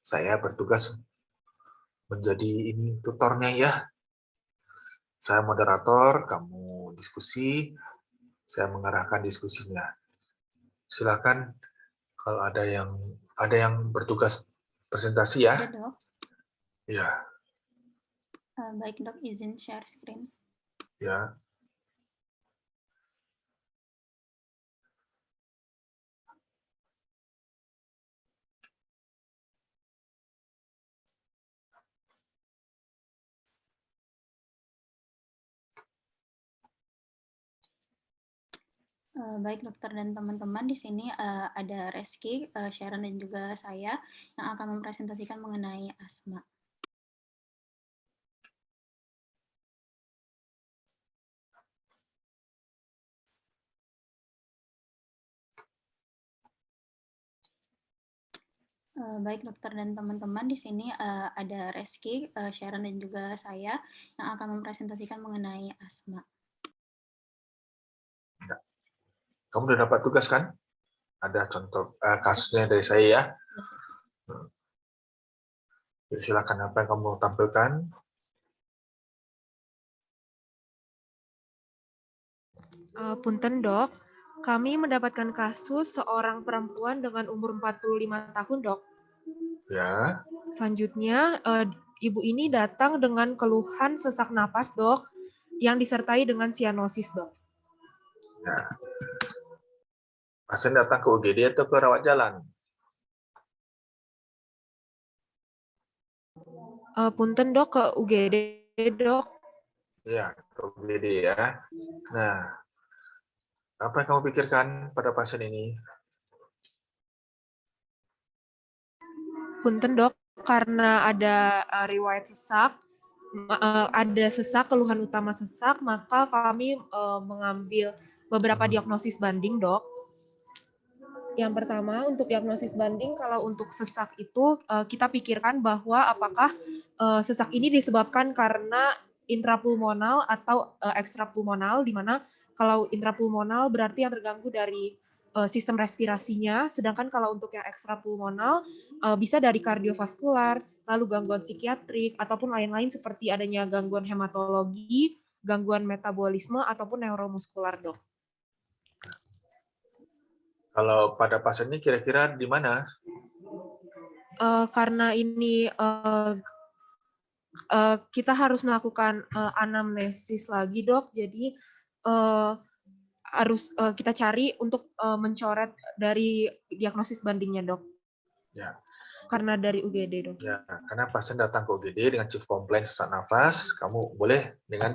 Saya bertugas menjadi ini tutornya ya. Saya moderator, kamu diskusi, saya mengarahkan diskusinya. Silakan kalau ada yang bertugas presentasi ya. Ada, Dok. Ya. Baik, Dok, izin share screen. Ya. Baik dokter dan teman-teman, di sini ada Reski, Sharon dan juga saya yang akan mempresentasikan mengenai asma. Baik dokter dan teman-teman, di sini ada Reski, Sharon dan juga saya yang akan mempresentasikan mengenai asma. Kamu udah dapat tugas kan? Ada contoh kasusnya dari saya ya. Jadi silakan apa yang kamu tampilkan. Punten dok, kami mendapatkan kasus seorang perempuan dengan umur 45 tahun dok. Ya. Selanjutnya, ibu ini datang dengan keluhan sesak napas dok, yang disertai dengan sianosis dok. Ya. Pasien datang ke UGD atau ke rawat jalan? Punten dok, ke UGD dok. Ya, ke UGD ya. Nah, apa yang kamu pikirkan pada pasien ini? Punten dok, karena ada riwayat sesak, ada sesak, keluhan utama sesak, maka kami mengambil beberapa diagnosis banding dok. Yang pertama, untuk diagnosis banding, kalau untuk sesak itu kita pikirkan bahwa apakah sesak ini disebabkan karena intrapulmonal atau ekstrapulmonal, di mana kalau intrapulmonal berarti yang terganggu dari sistem respirasinya, sedangkan kalau untuk yang ekstrapulmonal bisa dari kardiovaskular, lalu gangguan psikiatrik, ataupun lain-lain seperti adanya gangguan hematologi, gangguan metabolisme, ataupun neuromuskular, dok. Kalau pada pasien ini kira-kira di mana? Karena ini kita harus melakukan anamnesis lagi dok, jadi harus kita cari untuk mencoret dari diagnosis bandingnya dok. Ya. Karena dari UGD dok. Ya, karena pasien datang ke UGD dengan chief complaint sesak nafas, kamu boleh dengan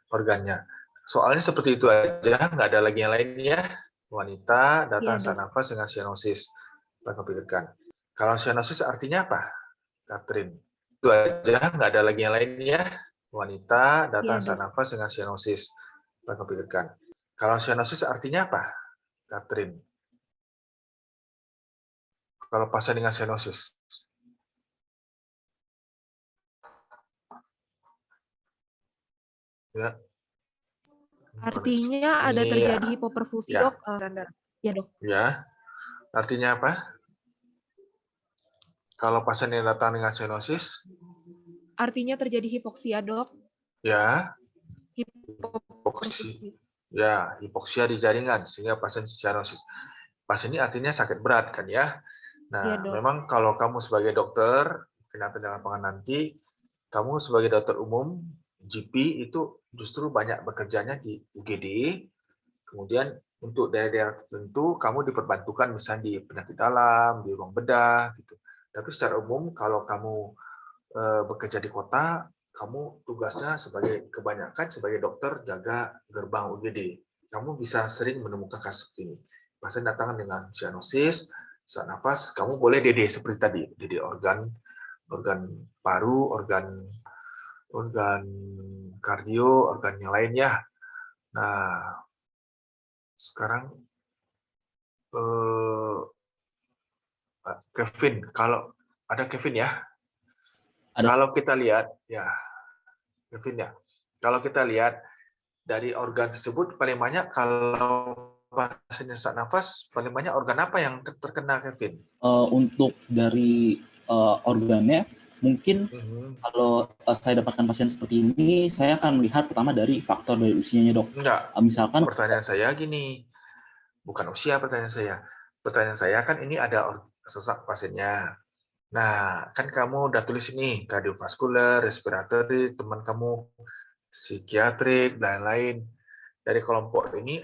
organnya. Soalnya seperti itu aja, nggak ada lagi yang lainnya. Wanita datang sesak nafas dengan sianosis. Apa pikirkan? Kalau sianosis artinya apa, Catherine? Itu aja, nggak ada lagi yang lainnya. Wanita datang sesak nafas dengan sianosis. Apa pikirkan? Kalau sianosis artinya apa, Catherine? Kalau pasien dengan sianosis. Ya. Artinya ada terjadi hipoperfusi ya. dok. Ya dok. Ya, artinya apa? Kalau pasien yang datang dengan sianosis? Artinya terjadi hipoksia dok. Ya. Hipoperfusi. Ya, hipoksia di jaringan sehingga pasien sianosis. Pasien ini artinya sakit berat kan ya. Nah, memang kalau kamu sebagai dokter, kelihatan dalam lapangan nanti, kamu sebagai dokter umum, GP itu justru banyak bekerjanya di UGD. Kemudian untuk daerah-daerah tertentu, kamu diperbantukan misalnya di penyakit dalam, di ruang bedah, gitu. Tapi secara umum, kalau kamu bekerja di kota, kamu tugasnya kebanyakan sebagai dokter jaga gerbang UGD. Kamu bisa sering menemukan kasus ini. Pasien datang dengan sianosis, sesak nafas, kamu boleh DD seperti tadi, DD organ paru, organ kardio, organ yang lainnya. Nah, sekarang Kevin, kalau ada Kevin ya. Ada. Kalau kita lihat ya, Kevin ya. Kalau kita lihat dari organ tersebut paling banyak kalau pasien sesak nafas paling banyak organ apa yang terkena, Kevin? Untuk dari organnya, mungkin kalau saya dapatkan pasien seperti ini, saya akan melihat pertama dari faktor dari usianya, dok. Enggak. Misalkan Pertanyaan saya gini, bukan usia pertanyaan saya. Pertanyaan saya kan ini ada sesak pasiennya. Nah, kan kamu udah tulis ini kardiovaskular, respiratory, teman kamu psikiatrik dan lain-lain. Dari kelompok ini,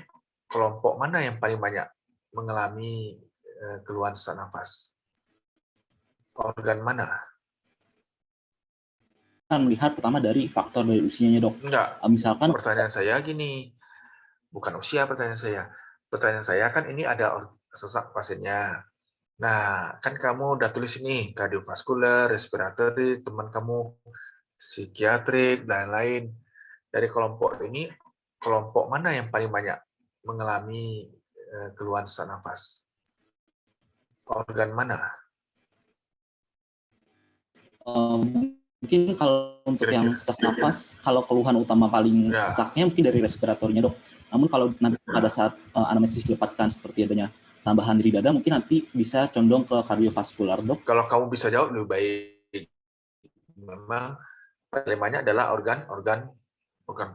kelompok mana yang paling banyak mengalami keluhan sesak nafas? Organ mana? akan melihat pertama dari faktor dari usianya, dok. Enggak. Misalkan Pertanyaan saya gini, bukan usia pertanyaan saya. Pertanyaan saya kan ini ada sesak pasiennya. Nah, kan kamu udah tulis ini kardiovaskular, respiratory, teman kamu psikiatrik dan lain-lain. Dari kelompok ini, kelompok mana yang paling banyak mengalami keluhan sesak nafas? Organ mana? mungkin kalau untuk yang Kira-kira. sesak nafas, kalau keluhan utama paling Ya. sesaknya mungkin dari respiratornya, dok. Namun kalau nanti pada saat anamnesis didapatkan seperti adanya tambahan nyeri dada, mungkin nanti bisa condong ke kardiovaskular, dok. Kalau kamu bisa jawab lebih baik. Memang paling banyak adalah organ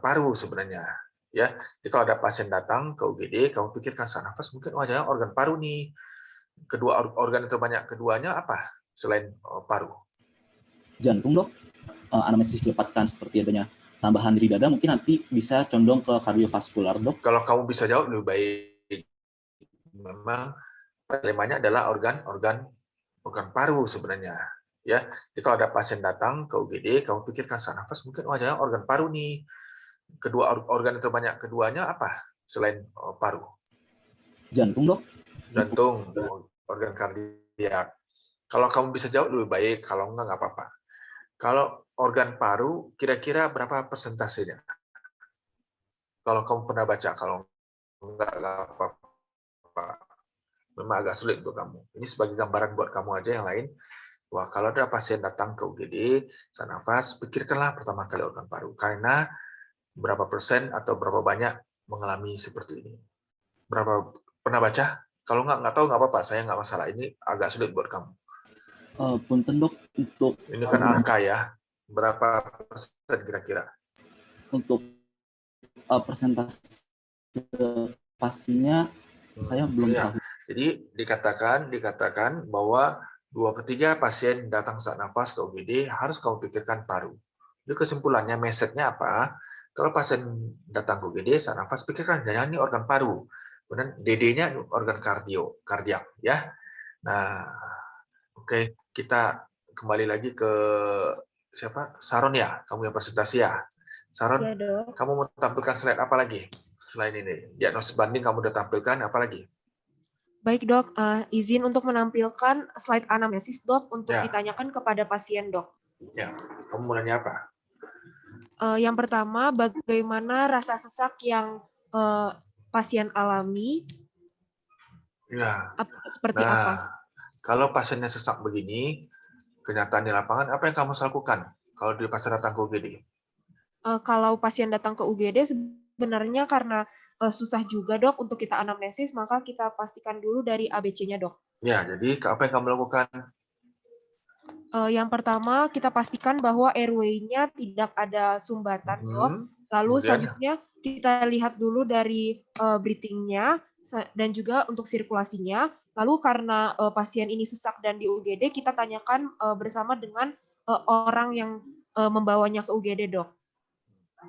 paru sebenarnya. Ya, jadi kalau ada pasien datang ke UGD, kamu pikirkan sesak nafas, mungkin wajahnya organ paru nih. Kedua organ terbanyak keduanya apa selain paru? Jantung, dok. Anamnesis didapatkan seperti adanya tambahan nyeri dada, mungkin nanti bisa condong ke kardiovaskular, dok. Kalau kamu bisa jawab lebih baik. Memang paling banyak adalah organ paru sebenarnya. Ya, jadi kalau ada pasien datang ke UGD, kamu pikirkan sesak nafas, mungkin wajahnya organ paru nih. Kedua organ terbanyak keduanya apa selain paru? Jantung, dok. Jantung, organ kardiak. Kalau kamu bisa jawab lebih baik, kalau enggak apa-apa. Kalau organ paru, kira-kira berapa persentasenya? Kalau kamu pernah baca, kalau enggak apa-apa. Memang agak sulit untuk kamu. Ini sebagai gambaran buat kamu aja yang lain. Wah, kalau ada pasien datang ke UGD, sesak nafas, pikirkanlah pertama kali organ paru. Karena berapa persen atau berapa banyak mengalami seperti ini. Berapa pernah baca? Kalau nggak tahu nggak apa-apa, saya nggak masalah. Ini agak sulit buat kamu. Punten, dok, untuk Ini kan angka ya. Berapa persen kira-kira? Untuk persentase pastinya saya belum tahu. Jadi dikatakan bahwa 2/3 pasien datang sesak nafas ke UGD harus kamu pikirkan paru. Jadi kesimpulannya, message-nya apa? Kalau pasien datang ke UGD sesak nafas, pikirkan jangan ini organ paru. Kemudian DD-nya organ kardiak ya. Nah, oke, kita kembali lagi ke siapa? Saron ya, kamu yang presentasi ya. Saron, Ya, dok. kamu mau tampilkan slide apa lagi? Selain ini, diagnosis banding kamu udah tampilkan, apa lagi? Baik, dok. Izin untuk menampilkan slide anamnesis, dok, untuk Ya. ditanyakan kepada pasien, dok. Ya, kamu mau nanya apa? Yang pertama, bagaimana rasa sesak yang pasien alami? Ya. Seperti apa? Kalau pasiennya sesak begini, kenyataan di lapangan, apa yang kamu lakukan kalau di pasien datang ke UGD? Kalau pasien datang ke UGD, sebenarnya karena susah juga, dok, untuk kita anamnesis, maka kita pastikan dulu dari ABC-nya, dok. Ya, jadi apa yang kamu lakukan? Yang pertama, kita pastikan bahwa airway-nya tidak ada sumbatan, dok. Lalu selanjutnya kita lihat dulu dari breathing-nya dan juga untuk sirkulasinya. Lalu karena pasien ini sesak dan di UGD, kita tanyakan bersama dengan orang yang membawanya ke UGD, dok.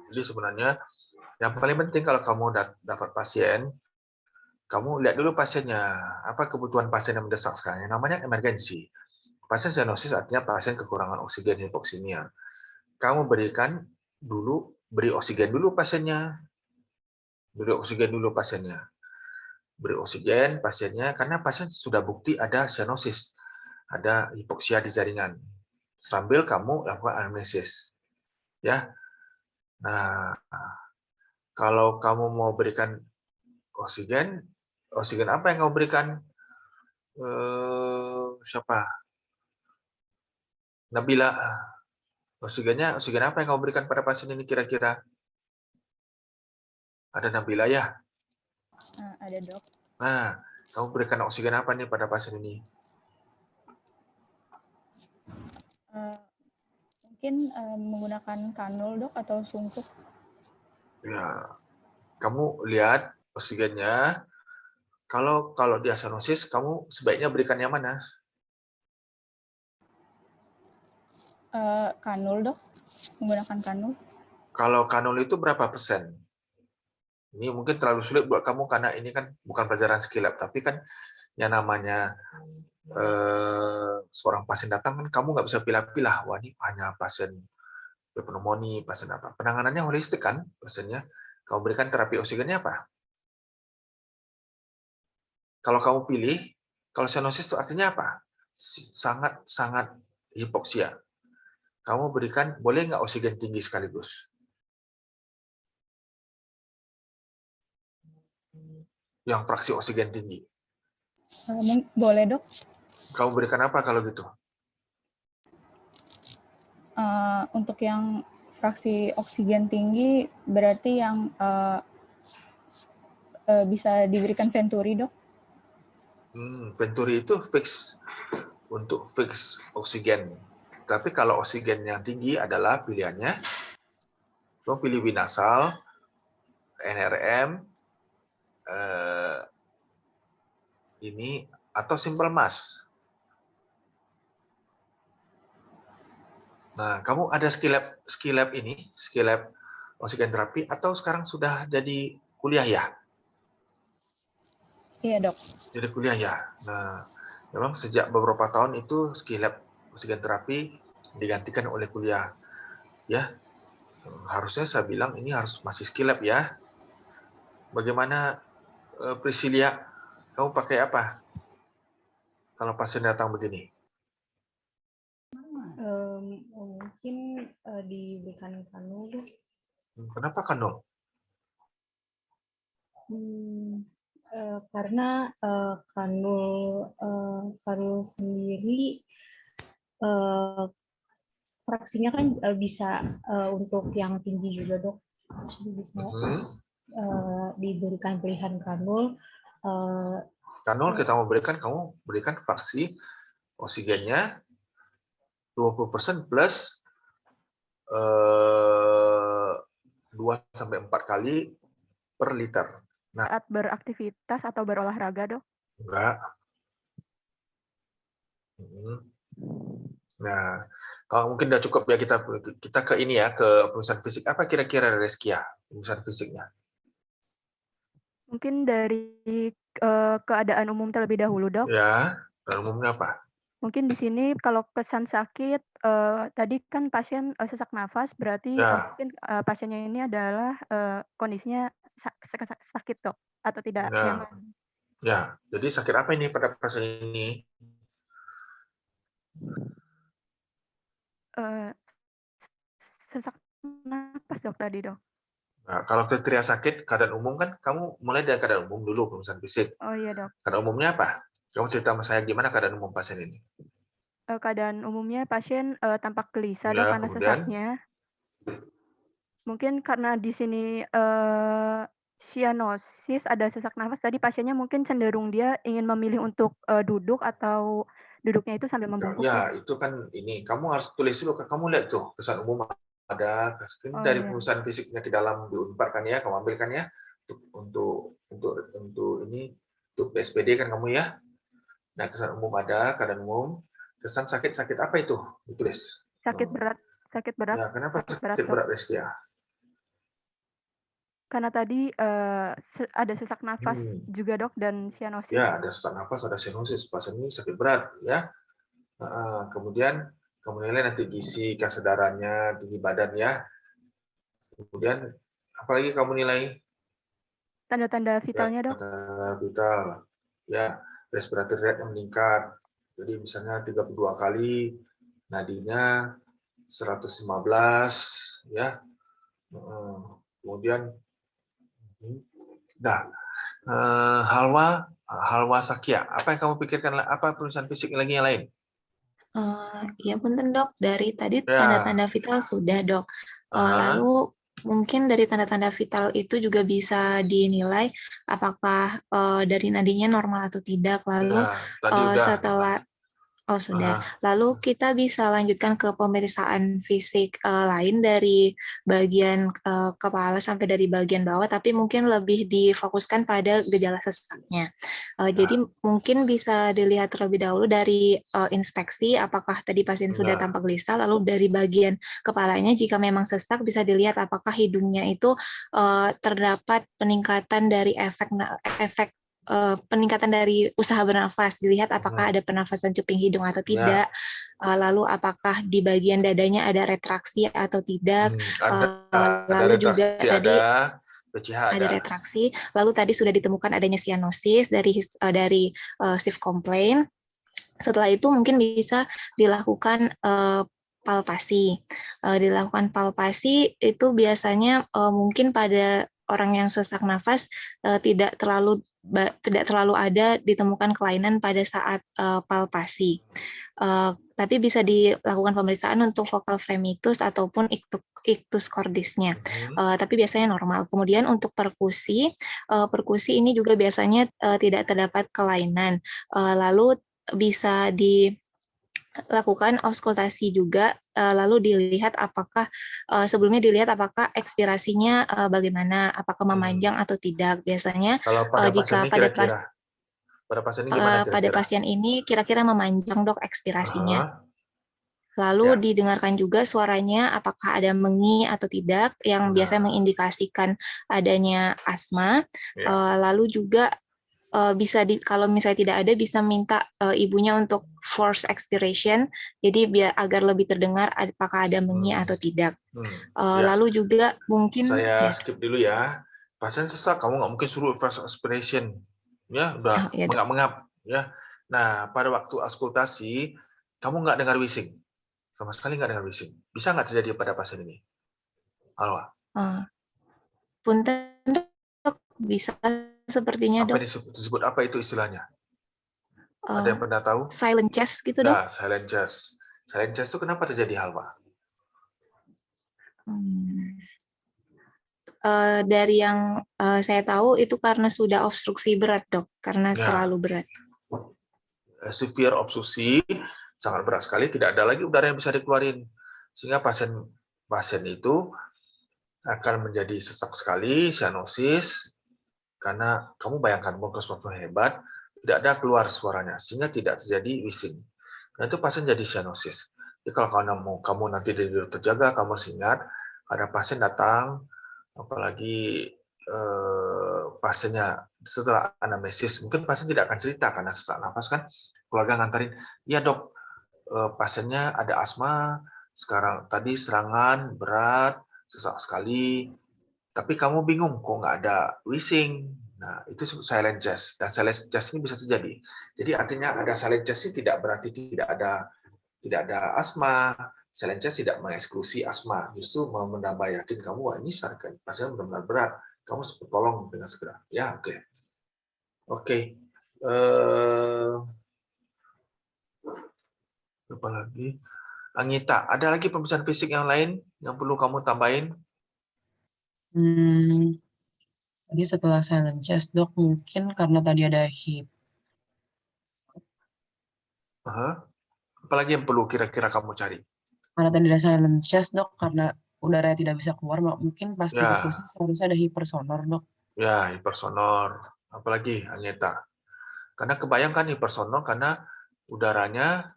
Jadi sebenarnya yang paling penting kalau kamu dapat pasien, kamu lihat dulu pasiennya, apa kebutuhan pasien yang mendesak sekarang. Yang namanya emergensi. Pasien cyanosis artinya pasien kekurangan oksigen, hipoksimia. Kamu beri oksigen dulu pasiennya. Beri oksigen pasiennya, karena pasien sudah bukti ada cyanosis, ada hipoksia di jaringan. Sambil kamu lakukan anamnesis. Ya. Nah, kalau kamu mau berikan oksigen apa yang kamu berikan? Siapa? Nabila. Oksigen apa yang kamu berikan pada pasien ini kira-kira? Ada Nabila ya? Ada, dok. Nah, kamu berikan oksigen apa nih pada pasien ini? Mungkin menggunakan kanul dok atau sungkup. Ya, kamu lihat oksigennya. Kalau dia cyanosis, kamu sebaiknya berikan yang mana? Kanul dok, menggunakan kanul. Kalau kanul itu berapa persen? Ini mungkin terlalu sulit buat kamu karena ini kan bukan pelajaran skill lab, tapi kan yang namanya seorang pasien datang kan kamu nggak bisa pilih-pilih, wah ini hanya pasien pneumonia, pasien apa. Penanganannya holistik kan pasiennya. Kamu berikan terapi oksigennya apa? Kalau kamu pilih, kalau cyanosis itu artinya apa? Sangat-sangat hipoksia. Kamu berikan, boleh nggak oksigen tinggi sekaligus? Yang fraksi oksigen tinggi. Boleh dok. Kamu berikan apa kalau gitu? Untuk yang fraksi oksigen tinggi, berarti yang bisa diberikan Venturi dok? Venturi itu fix untuk fix oksigen. Tapi kalau oksigen yang tinggi adalah pilihannya, kamu pilih binasal, NRM, ini atau simple mask. Nah, kamu ada skill lab ini, skill lab oksigen terapi, atau sekarang sudah jadi kuliah ya? Iya dok. Jadi kuliah ya. Nah, memang sejak beberapa tahun itu skill lab oksigen terapi digantikan oleh kuliah. Ya, harusnya saya bilang ini harus masih skill lab ya. Bagaimana Priscilia, kamu pakai apa kalau pasien datang begini? Mungkin diberikan kanul. Kenapa kanul? Karena kanul sendiri fraksinya kan bisa untuk yang tinggi juga dok. Jadi bisa diberikan pilihan kanul. Kanul kita mau berikan, kamu berikan fraksi oksigennya 20% plus 2-4 kali per liter. Nah, saat beraktivitas atau berolahraga, dok? Enggak. Nah, kalau mungkin udah cukup ya kita ke ini ya, ke pemeriksaan fisik. Apa kira-kira Reskia pemeriksaan fisiknya? Mungkin dari keadaan umum terlebih dahulu, dok. Ya, keadaan umumnya apa? Mungkin di sini kalau kesan sakit, tadi kan pasien sesak nafas, berarti mungkin pasiennya ini adalah kondisinya sakit dok, atau tidak nyaman. Ya, jadi sakit apa ini pada pasien ini? Sesak nafas dok tadi dok. Nah, kalau kriteria sakit, keadaan umum kan kamu mulai dari keadaan umum dulu, pemeriksaan fisik. Oh iya dok. Keadaan umumnya apa? Kamu cerita sama saya gimana keadaan umum pasien ini? Keadaan umumnya pasien tampak gelisah dok karena sesaknya. Mungkin karena di sini cyanosis, ada sesak nafas, tadi pasiennya mungkin cenderung dia ingin memilih untuk duduk atau duduknya itu sambil membungkuk. Ya, itu kan ini. Kamu harus tulis dulu, kamu lihat tuh kesan umum ada dari pemeriksaan fisiknya ke dalam di Unpad kan ya, kamu ambilkan ya untuk ini untuk PSPD kan kamu ya. Nah, kesan umum ada, keadaan umum, kesan sakit apa itu ditulis. Sakit berat. Ya, kenapa sakit berat Reskia? Karena tadi ada sesak nafas juga dok dan cyanosis. Ya, ada sesak nafas, ada cyanosis. Pasien ini sakit berat ya. Kemudian kamu nilai nanti gizi, kesadarannya, tinggi badan ya. Kemudian apalagi kamu nilai? Tanda-tanda vitalnya dok. Tanda vital. Ya, respiratory rate yang meningkat. Jadi misalnya 32 kali, nadinya 115 ya. Kemudian halwa sakya. Apa yang kamu pikirkan? Apa pemeriksaan fisik lagi yang lain? Ya punten dok, dari tadi tanda-tanda vital sudah dok. Lalu mungkin dari tanda-tanda vital itu juga bisa dinilai apakah dari nadinya normal atau tidak. Lalu setelah Oh, sudah. Lalu kita bisa lanjutkan ke pemeriksaan fisik lain dari bagian kepala sampai dari bagian bawah, tapi mungkin lebih difokuskan pada gejala sesaknya. Jadi mungkin bisa dilihat terlebih dahulu dari inspeksi, apakah tadi pasien sudah tampak gelisah, lalu dari bagian kepalanya, jika memang sesak, bisa dilihat apakah hidungnya itu terdapat peningkatan dari efek peningkatan dari usaha bernafas, dilihat apakah ada pernafasan cuping hidung atau tidak, lalu apakah di bagian dadanya ada retraksi atau tidak, lalu juga tadi ada retraksi, lalu tadi sudah ditemukan adanya sianosis dari shift complaint. Setelah itu mungkin bisa dilakukan palpasi. Dilakukan palpasi itu biasanya mungkin pada orang yang sesak nafas tidak terlalu ada ditemukan kelainan pada saat palpasi. Tapi bisa dilakukan pemeriksaan untuk vocal fremitus ataupun ictus cordisnya. Tapi biasanya normal. Kemudian untuk perkusi ini juga biasanya tidak terdapat kelainan. Lalu bisa dilakukan auskultasi juga, lalu dilihat apakah sebelumnya dilihat apakah ekspirasinya bagaimana, apakah memanjang atau tidak. Biasanya jika pada pasien ini kira-kira memanjang dok ekspirasinya. Lalu didengarkan juga suaranya apakah ada mengi atau tidak, yang biasanya mengindikasikan adanya asma. Lalu juga bisa kalau misalnya tidak ada, bisa minta ibunya untuk force expiration, jadi biar agar lebih terdengar apakah ada mengi atau tidak. Lalu juga mungkin saya skip dulu ya. Pasien sesak, kamu nggak mungkin suruh force expiration, ya udah mengap-mengap ya. Nah, pada waktu auskultasi kamu nggak dengar bising, sama sekali nggak dengar bising. Bisa nggak terjadi pada pasien ini, Alwa? Punten dok, bisa sepertinya dok. Apa disebut apa itu istilahnya? Ada yang pernah tahu? Silent chest gitu dok. Nah, silent chest. Silent chest itu kenapa terjadi, Alwa? Dari yang saya tahu itu karena sudah obstruksi berat dok, karena terlalu berat. Severe obstruksi sangat berat sekali, tidak ada lagi udara yang bisa dikeluarin, sehingga pasien itu akan menjadi sesak sekali, sianosis, karena kamu bayangkan bronkospasme hebat, tidak ada keluar suaranya, sehingga tidak terjadi wheezing. Nah, itu pasien jadi sianosis. Jadi kalau kamu nanti tidur terjaga, kamu harus ingat, ada pasien datang, apalagi pasiennya setelah anamnesis, mungkin pasien tidak akan cerita karena sesak nafas kan, keluarga ngantarin, ya dok, pasiennya ada asma, sekarang tadi serangan berat, sesak sekali, tapi kamu bingung kok nggak ada wheezing. Nah, itu silent chest, dan silent chest ini bisa terjadi. Jadi artinya ada silent chest ini tidak berarti tidak ada asma. Silent chest tidak mengeksklusi asma, justru menambah yakin kamu, wah ini pasien benar-benar berat, kamu tolong dengan segera. Ya, oke. Apa lagi? Anggita, ada lagi pemeriksaan fisik yang lain yang perlu kamu tambahin? Tadi setelah silent chest, dok, mungkin karena tadi ada hip. Apalagi yang perlu kira-kira kamu cari? Karena tadi ada silent chest, dok, karena udara tidak bisa keluar, mungkin pas diperkusi seharusnya ada hipersonor, dok. Ya, hipersonor. Apalagi, Anggita? Karena kebayangkan hipersonor karena udaranya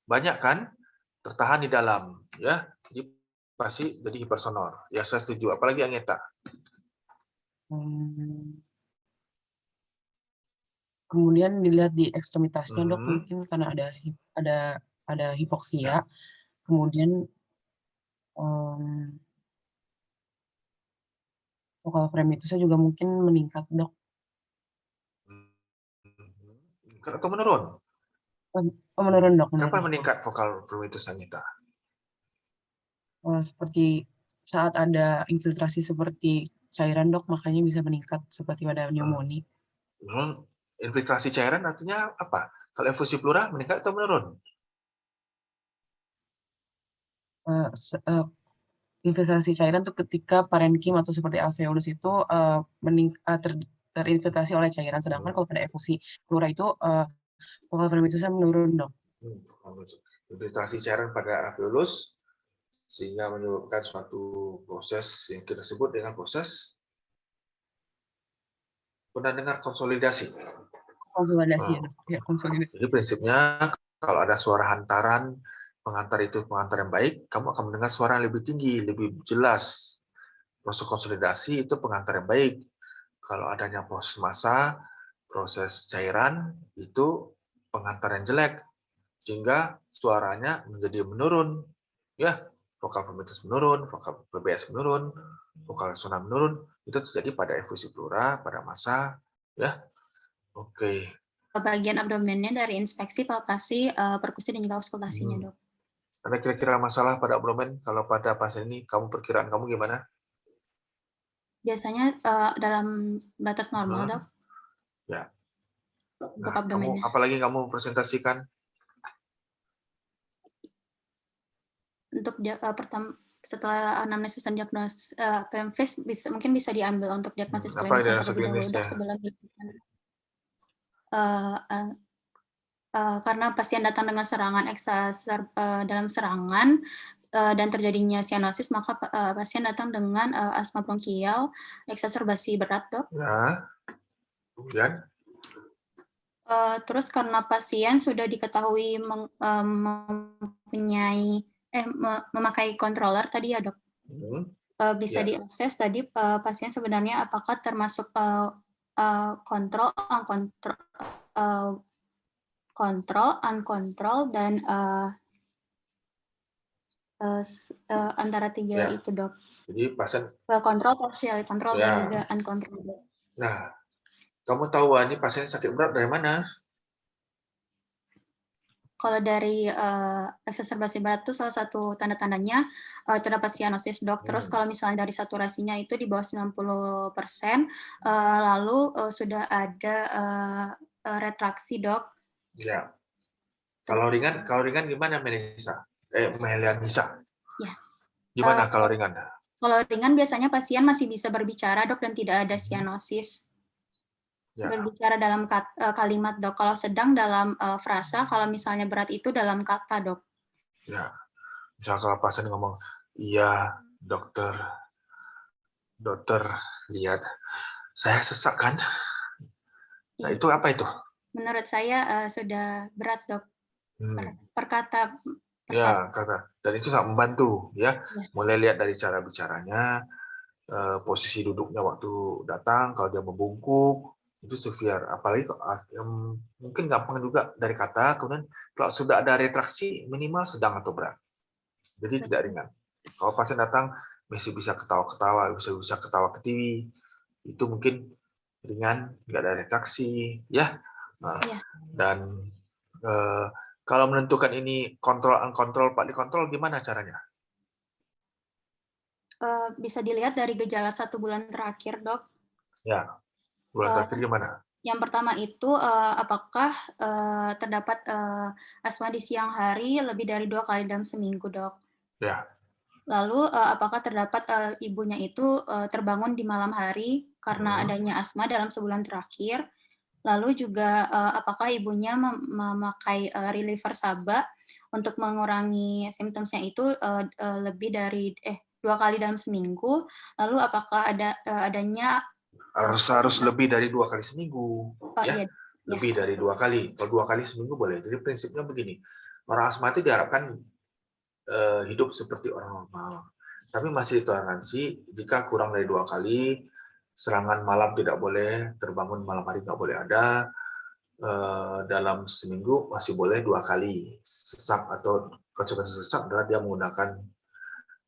banyak kan tertahan di dalam, ya. Jadi pasti jadi hipersonor. Ya, saya setuju. Apalagi Anggita? Kemudian dilihat di ekstremitasnya, dok, mungkin karena ada hipoksia. Kemudian vocal fremitusnya juga mungkin meningkat, dok. Atau menurun? Menurun, dok. Kapan meningkat vocal fremitus Anggita? Seperti saat ada infiltrasi seperti cairan, dok, makanya bisa meningkat seperti pada pneumonia. Infiltrasi cairan artinya apa? Kalau infusi plura meningkat atau menurun? Infiltrasi cairan itu ketika parenkim atau seperti alveolus itu terinfiltrasi oleh cairan, sedangkan kalau pada efusi plura itu vocal fremitusnya menurun, dok. infiltrasi cairan pada alveolus sehingga menyebabkan suatu proses yang kita sebut dengan proses, pernah dengar konsolidasi? Konsolidasi ya, Dok. Ya, konsolidasi. Jadi prinsipnya kalau ada suara hantaran, pengantar itu pengantar yang baik, kamu akan mendengar suara yang lebih tinggi, lebih jelas. Proses konsolidasi itu pengantar yang baik. Kalau adanya proses massa, proses cairan, itu pengantar yang jelek. Sehingga suaranya menjadi menurun. Ya, vokal vomitus menurun, vokal PBS menurun, vokal resonan menurun. Itu terjadi pada efusi pleura, pada massa. Ya, oke. Bagian abdomennya dari inspeksi, palpasi, perkusi, dan juga auskultasinya, Dok. Ada kira-kira masalah pada abdomen kalau pada pasien ini, perkiraan kamu gimana? Biasanya dalam batas normal, Dok. Ya. Untuk abdomennya. Apalagi kamu presentasikan? Untuk pertama, setelah anamnesis dan diagnosis PMFIS mungkin bisa diambil untuk diagnosis klinis terlebih dahulu, Dok, sebelum karena pasien datang dengan serangan dalam serangan dan terjadinya sianosis, maka pasien datang dengan asma bronkial eksaserbasi berat, Dok. Ya. Kemudian? Terus karena pasien sudah diketahui memakai controller tadi ya, Dok. Bisa diakses tadi pasien sebenarnya apakah termasuk kontrol, uncontrol, dan antara tiga itu, Dok. Jadi pasien kontrol, partial kontrol, dan juga uncontrol. Nah, kamu tahu ini pasien sakit berat dari mana? Kalau dari eksaserbasi berat itu salah satu tanda-tandanya terdapat sianosis, Dok. Terus kalau misalnya dari saturasinya itu di bawah 90%, lalu sudah ada retraksi, Dok. Ya. Kalau ringan gimana, Melianisa? Ya. Gimana kalau ringan? Kalau ringan biasanya pasien masih bisa berbicara, Dok, dan tidak ada sianosis. Ya. Berbicara dalam kalimat, Dok. Kalau sedang dalam frasa, kalau misalnya berat itu dalam kata, Dok. Ya. Misal kalau pasien ngomong, iya dokter lihat saya sesak kan? Nah, itu apa itu? Menurut saya sudah berat, Dok. Perkata. Ya, kata. Dan itu sangat membantu, ya. Mulai lihat dari cara bicaranya, posisi duduknya waktu datang, kalau dia membungkuk, itu severe. Apalagi mungkin gampang juga dari kata, kemudian kalau sudah ada retraksi, minimal sedang atau berat. Jadi tidak ringan. Kalau pasien datang, masih bisa ketawa-ketawa, bisa ketawa ke TV, itu mungkin ringan, nggak ada retraksi, ya. Nah, dan kalau menentukan ini kontrol uncontrol, Pak, dikontrol gimana caranya? Bisa dilihat dari gejala 1 bulan terakhir, Dok. Ya, bulan terakhir gimana? Yang pertama itu apakah terdapat asma di siang hari lebih dari 2 kali dalam seminggu, Dok. Ya. Lalu apakah terdapat ibunya itu terbangun di malam hari karena adanya asma dalam sebulan terakhir. Lalu juga apakah ibunya memakai reliever SABA untuk mengurangi simptomnya itu lebih dari 2 kali dalam seminggu. Lalu apakah adanya harus lebih dari 2 kali seminggu, ya. Iya. Lebih dari 2 kali. Kalau 2 kali seminggu boleh. Jadi prinsipnya begini, orang asma itu diharapkan hidup seperti orang normal, tapi masih ditoleransi jika kurang dari 2 kali. Serangan malam tidak boleh, terbangun malam hari nggak boleh ada. Dalam seminggu masih boleh 2 kali. Sesak atau konsekuensi sesak adalah dia menggunakan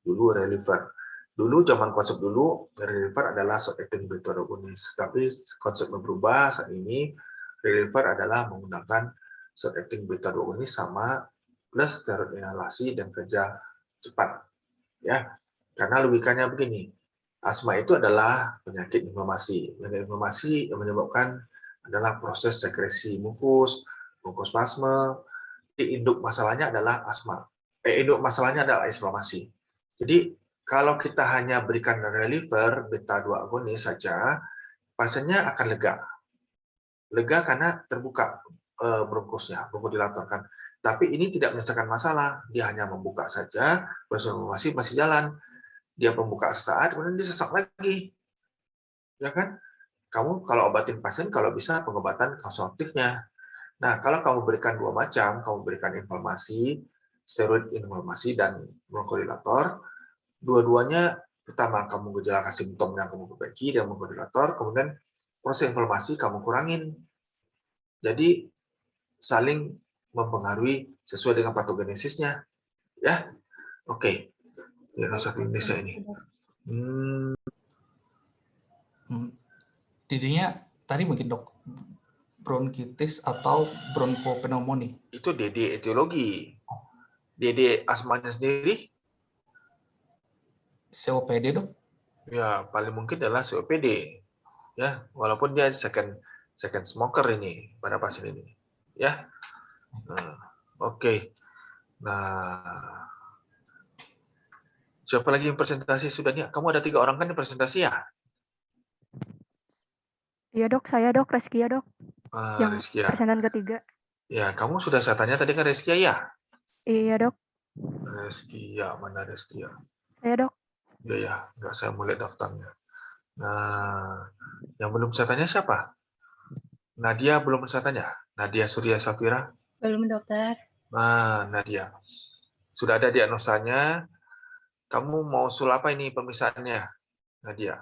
dulu reliever. Dulu zaman konsep dulu reliever adalah short acting beta agonis, tapi konsepnya berubah saat ini. Reliever adalah menggunakan short acting beta agonis sama plus steroid inhalasi dan kerja cepat, ya. Karena logikanya begini, asma itu adalah penyakit inflamasi. Penyakit inflamasi yang menyebabkan adalah proses sekresi mukus spasme. Induk masalahnya adalah asma. Induk masalahnya adalah inflamasi. Jadi kalau kita hanya berikan reliever beta-2 agonis saja, pasiennya akan lega. Lega karena terbuka bronkusnya, bronchodilator kan. Tapi ini tidak menyelesaikan masalah. Dia hanya membuka saja, proses informasi masih jalan. Dia pembuka sesaat, kemudian dia sesak lagi. Ya kan? Kamu kalau obatin pasien, kalau bisa pengobatan konsultatifnya. Nah, kalau kamu berikan dua macam, kamu berikan inflamasi, steroid inflamasi, dan bronchodilator, dua-duanya, pertama kamu gejala simptom yang kamu perbaiki, dan bronchodilator, kemudian proses inflamasi kamu kurangin. Jadi, saling mempengaruhi sesuai dengan patogenesisnya. Ya, oke. Diagnosa klinisnya ini. DD-nya tadi mungkin dok, bronkitis atau bronkopneumonia. Itu DD etiologi. DD asmanya sendiri? COPD dok? Ya, paling mungkin adalah COPD. Ya, walaupun dia second smoker ini pada pasien ini. Ya, oke. Nah, siapa lagi yang presentasi sudah nih? Kamu ada 3 orang kan di presentasi ya? Iya dok, saya dok, Reskia dok. Yang Reskia. presentasi ketiga. Ya, kamu sudah saya tanya tadi kan Reskia ya? Iya dok. Reskia, mana Reskia? Saya dok. Iya ya, nggak saya mulai daftarnya. Nah, yang belum saya tanya siapa? Nadia belum saya tanya. Nadia Surya Safira? Belum dokter. Nah, Nadia. Sudah ada diagnosanya. Kamu mau usul apa ini pemeriksaannya, Nadia?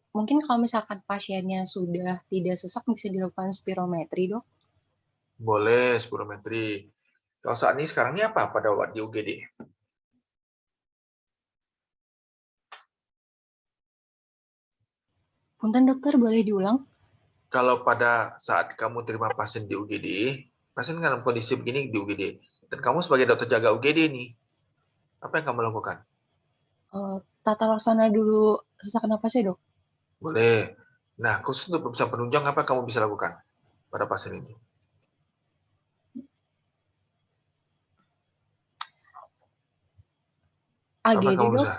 Mungkin kalau misalkan pasiennya sudah tidak sesak bisa dilakukan spirometri, dok? Boleh, spirometri. Kalau saat ini sekarang ini apa pada waktu di UGD? Punten dokter, boleh diulang? Kalau pada saat kamu terima pasien di UGD, pasien dalam kondisi begini di UGD, dan kamu sebagai dokter jaga UGD nih, apa yang kamu lakukan? Tata laksana dulu sesak nafasnya, dok? Boleh. Nah, khusus untuk pemeriksaan penunjang, apa yang kamu bisa lakukan pada pasien ini? AGD, dok? Bisa?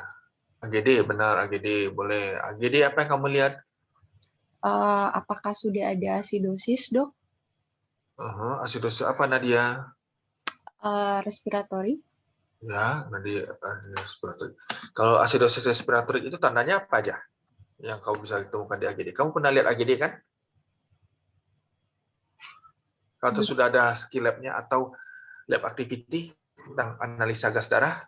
AGD, benar, AGD. Boleh. AGD apa yang kamu lihat? Apakah sudah ada asidosis, dok? Asidosis apa, Nadia? Respiratory. Ya, Nadia, respiratory. Kalau asidosis respiratory itu tandanya apa aja yang kamu bisa ditemukan di AGD? Kamu pernah lihat AGD kan? Kalau sudah ada skill lab-nya atau lab activity tentang analisa gas darah?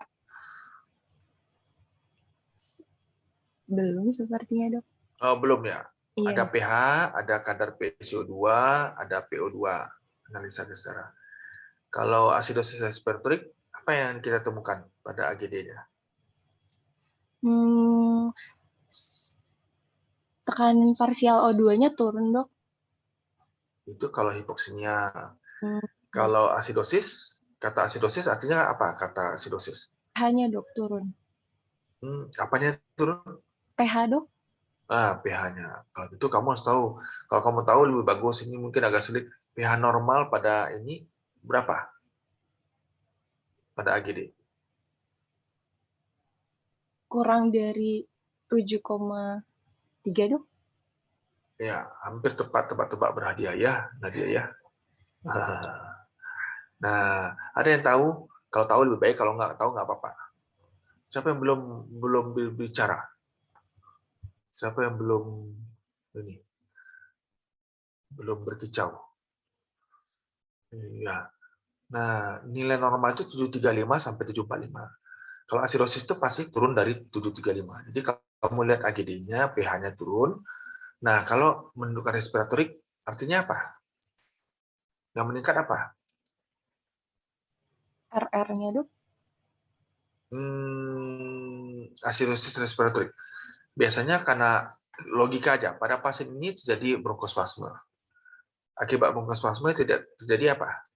Belum sepertinya, dok. Oh, belum ya? Iya. Ada pH, ada kadar PCO2, ada PO2, analisa gas darah. Kalau asidosis respiratory, apa yang kita temukan pada AGD-nya? Tekanan parsial O2-nya turun, dok. Itu kalau hipoksimia. Kalau asidosis, kata asidosis artinya apa kata asidosis? pH-nya, dok, turun. Apanya turun? pH, dok. pH-nya. Kalau itu kamu harus tahu. Kalau kamu tahu lebih bagus, ini mungkin agak sulit. pH normal pada ini berapa? Pada AGD? Kurang dari 7,3, dok. Ya, hampir tepat berhadiah ya, Nadia ya. Nah, ada yang tahu? Kalau tahu lebih baik, kalau nggak tahu nggak apa-apa. Siapa yang belum bicara? Siapa yang belum berkicau? Ya. Nah, nilai normal itu 735 sampai 745. Kalau asidosis itu pasti turun dari 735. Jadi kalau kamu lihat AGD-nya, pH-nya turun. Nah, kalau menunjukkan respiratorik, artinya apa? Yang meningkat apa? RR-nya, dok. Asidosis respiratorik. Biasanya karena logika aja, pada pasien ini terjadi bronkospasme. Akibat bronkospasme terjadi apa?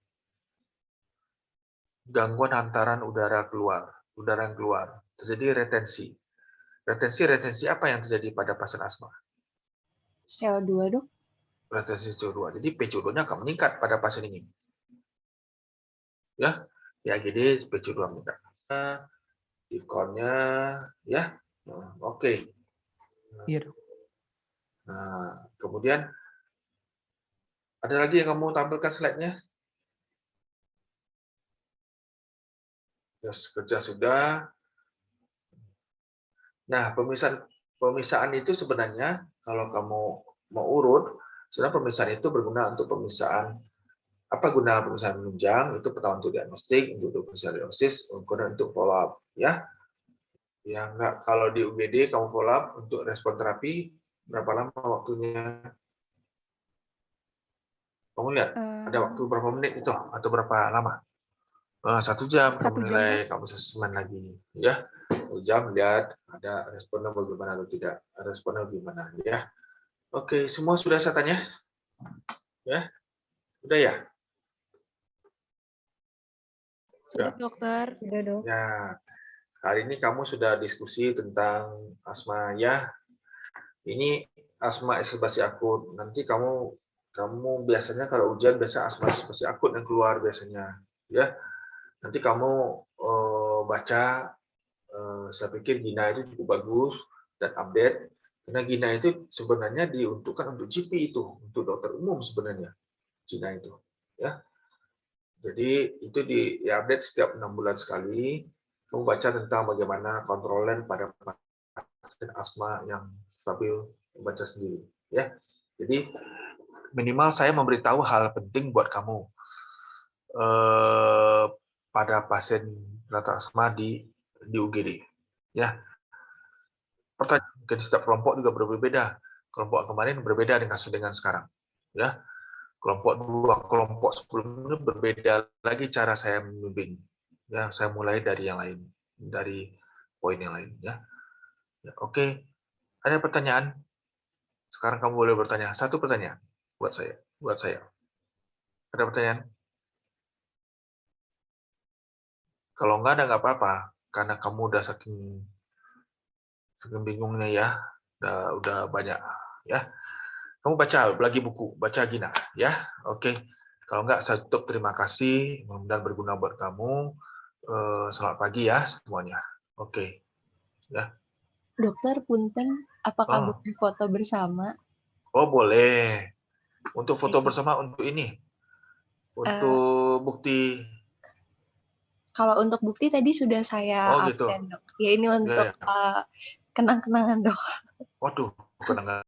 Gangguan hantaran udara yang keluar. Terjadi retensi. Retensi apa yang terjadi pada pasien asma? CO2, dok. Retensi CO2. Jadi PCO2-nya akan meningkat pada pasien ini. Ya, di AGD PCO2 meningkat. Dikonnya, ya, oke. Iya, dok. Nah, kemudian Ada lagi yang kamu tampilkan slide-nya? Yes, kerja sudah. Nah, pemisahan itu sebenarnya kalau kamu mau urut, sebenarnya pemisahan itu berguna untuk pemisahan. Apa guna pemisahan menunjang? Itu pertama untuk diagnostik, untuk pemisahan diagnosis, kemudian untuk follow up, ya. Ya enggak, kalau di UGD kamu follow up untuk respon terapi berapa lama waktunya? Kamu lihat ada waktu berapa menit itu atau berapa lama? 1 jam kamu nilai, kamu asesmen lagi, ya. 1 jam lihat ada responnya bagaimana atau tidak, responnya bagaimana, ya. Oke, semua sudah saya tanya, ya, udah ya. Sudah dokter. Sudah dok. Ya, hari ini kamu sudah diskusi tentang asma, ya. Ini asma ekspirasi akut. Nanti kamu biasanya kalau ujian biasa asma ekspirasi akut yang keluar biasanya, ya. Nanti kamu baca, saya pikir GINA itu cukup bagus dan update, karena GINA itu sebenarnya diuntukkan untuk GP itu, untuk dokter umum sebenarnya, GINA itu, ya. Jadi itu diupdate setiap 6 bulan sekali. Kamu baca tentang bagaimana kontrolen pada pasien asma yang stabil, baca sendiri, ya. Jadi minimal saya memberitahu hal penting buat kamu pada pasien rata asma di UGD, ya. Pertanyaan mungkin setiap kelompok juga berbeda. Kelompok kemarin berbeda dengan sekarang, ya. Kelompok sebelumnya berbeda lagi cara saya membimbing, ya. Saya mulai dari yang lain, dari poin yang lain, ya. Oke, ada pertanyaan? Sekarang kamu boleh bertanya. 1 pertanyaan buat saya. Ada pertanyaan? Kalau enggak ada nggak apa-apa, karena kamu udah saking bingungnya, ya. Udah banyak, ya. Kamu baca lagi buku, baca GINA, ya. Oke. Kalau enggak, saya tutup. Terima kasih. Mudah-mudahan berguna buat kamu. Selamat pagi ya semuanya. Oke. Ya. Dokter, punten, apakah boleh foto bersama? Oh, boleh. Untuk foto bersama untuk ini. Untuk bukti. Kalau untuk bukti tadi sudah saya gitu. absen, Dok. Ya ini untuk kenang-kenangan, Dok. Waduh, kenangan.